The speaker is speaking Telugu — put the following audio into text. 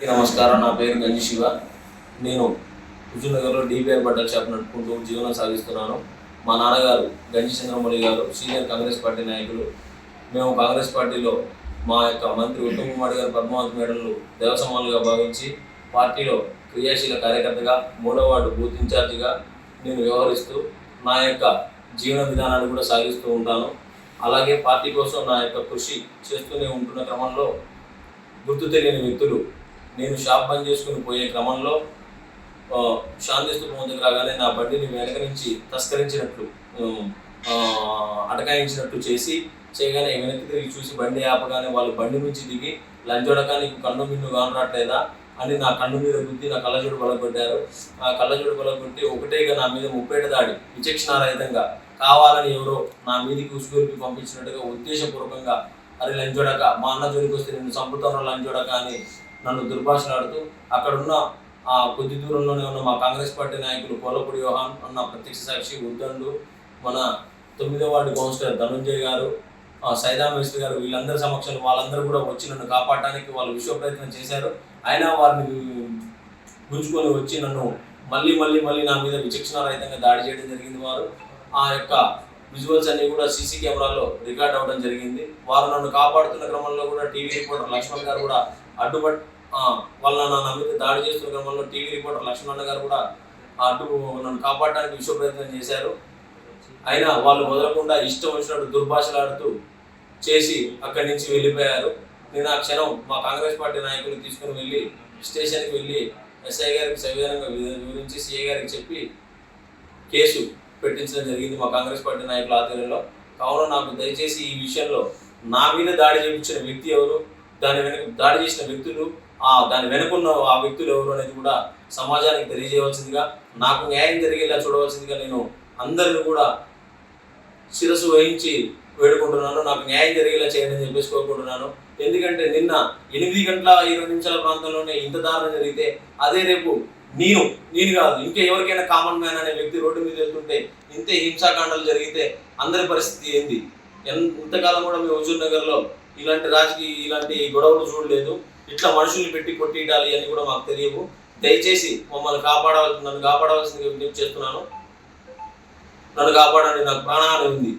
నమస్కారం. నా పేరు గంజి శివ. నేను హుజూర్నగర్లో డీపీఆర్ బట్టల షాప్ నడుపుకుంటూ జీవనం సాగిస్తున్నాను. మా నాన్నగారు గంజి చంద్రమౌళి గారు సీనియర్ కాంగ్రెస్ పార్టీ నాయకులు. మేము కాంగ్రెస్ పార్టీలో మా యొక్క మంత్రి ఉత్తమ్ కుమార్ గారు పద్మావతి మేడలను దేవసమానులుగా భావించి పార్టీలో క్రియాశీల కార్యకర్తగా 3వ వార్డు బూత్ ఇన్ఛార్జిగా నేను వ్యవహరిస్తూ నా యొక్క జీవన విధానాన్ని కూడా సాగిస్తూ ఉంటాను. అలాగే పార్టీ కోసం నా యొక్క కృషి చేస్తూనే ఉంటున్న క్రమంలో గుర్తు తెలియని వ్యక్తులు నేను షాప్ బంద్ చేసుకుని పోయే క్రమంలో శాంతి స్తూపం దగ్గర రాగానే నా బండిని వెనక నుంచి తస్కరించినట్లు అటకాయించినట్లు చేయగానే వెనక్కి తిరిగి చూసి బండి ఆపగానే వాళ్ళు బండి నుంచి దిగి లంచోడక నీకు కన్ను మిన్ను కానరాట్లేదా అని నా కన్ను మీద గుద్ది నా కళ్ళజోడు బలగొట్టారు. ఆ కళ్ళజోడు బలగొట్టి ఒకటేగా నా మీద ముప్పేట దాడి విచక్షణారహితంగా కావాలని ఎవరో నా మీదికి ఉసుగొలిపి పంపించినట్టుగా ఉద్దేశపూర్వకంగా అరే లంచోడక మా అన్న జోలికి వస్తే నిన్ను చంపుతాను లంచోడక అని నన్ను దుర్భాషలాడుతూ అక్కడున్న కొద్ది దూరంలోనే ఉన్న మా కాంగ్రెస్ పార్టీ నాయకులు కోలపూడి యోహాన్ అన్న ప్రత్యక్ష సాక్షి ఉద్దండు, మన 9వ వార్డు కౌన్సిలర్ ధనుంజయ్ గారు, సైదా మేస్త్రి గారు, వీళ్ళందరి సమక్షంలో వాళ్ళందరూ కూడా వచ్చి నన్ను కాపాడటానికి వాళ్ళు విశ్వ ప్రయత్నం చేశారు. అయినా వారిని గుంజుకొని వచ్చి నన్ను మళ్ళీ నా మీద విచక్షణారహితంగా దాడి చేయడం జరిగింది. వారు ఆ యొక్క విజువల్స్ అన్ని కూడా సీసీ కెమెరాలో రికార్డ్ అవ్వడం జరిగింది. వారు నన్ను కాపాడుతున్న క్రమంలో కూడా టీవీ రిపోర్టర్ లక్ష్మణ్ గారు కూడా వాళ్ళ నా మీద దాడి చేస్తున్న క్రమంలో టీవీ రిపోర్టర్ లక్ష్మణ్ గారు కూడా నన్ను కాపాడడానికి విశ్వ ప్రయత్నం చేశారు. అయినా వాళ్ళు వదలకుండా ఇష్టం వచ్చినట్టు దుర్భాషలాడుతూ చేసి అక్కడి నుంచి వెళ్ళిపోయారు. నేను ఆ క్షణం మా కాంగ్రెస్ పార్టీ నాయకులు తీసుకుని వెళ్ళి స్టేషన్కి వెళ్ళి ఎస్ఐ గారికి సవిధానంగా వివరించి సిఐ గారికి చెప్పి కేసు పెట్టించడం జరిగింది మా కాంగ్రెస్ పార్టీ నాయకుల ఆధ్వర్యంలో. కావున నాకు దయచేసి ఈ విషయంలో నా మీద దాడి చేయించిన వ్యక్తి ఎవరు, దాని వెనక దాడి చేసిన వ్యక్తులు, దాని వెనుకున్న ఆ వ్యక్తులు ఎవరు అనేది కూడా సమాజానికి తెలియజేయవలసిందిగా, నాకు న్యాయం జరిగేలా చూడవలసిందిగా నేను అందరిని కూడా శిరస్సు వహించి వేడుకుంటున్నాను. నాకు న్యాయం జరిగేలా చేయాలని చెప్పేసి కోరుకుంటున్నాను. ఎందుకంటే నిన్న 8:20 ప్రాంతంలోనే ఇంత దారుణం జరిగితే అదే రేపు నేను కాదు ఇంకా ఎవరికైనా కామన్ మ్యాన్ అనే వ్యక్తి రోడ్డు మీద వెళ్తుంటే ఇంతే హింసాకాండాలు జరిగితే అందరి పరిస్థితి ఏంది? ఇంతకాలం కూడా మేము హుజూర్నగర్లో ఇలాంటి గొడవలు చూడలేదు. ఇట్లా మనుషుల్ని పెట్టి కొట్టిడాలి అని కూడా మాకు తెలియవు. దయచేసి నన్ను కాపాడవలసిందిగా విజ్ఞప్తి చేస్తున్నాను. నన్ను కాపాడండి, నాకు ప్రాణహాని ఉంది.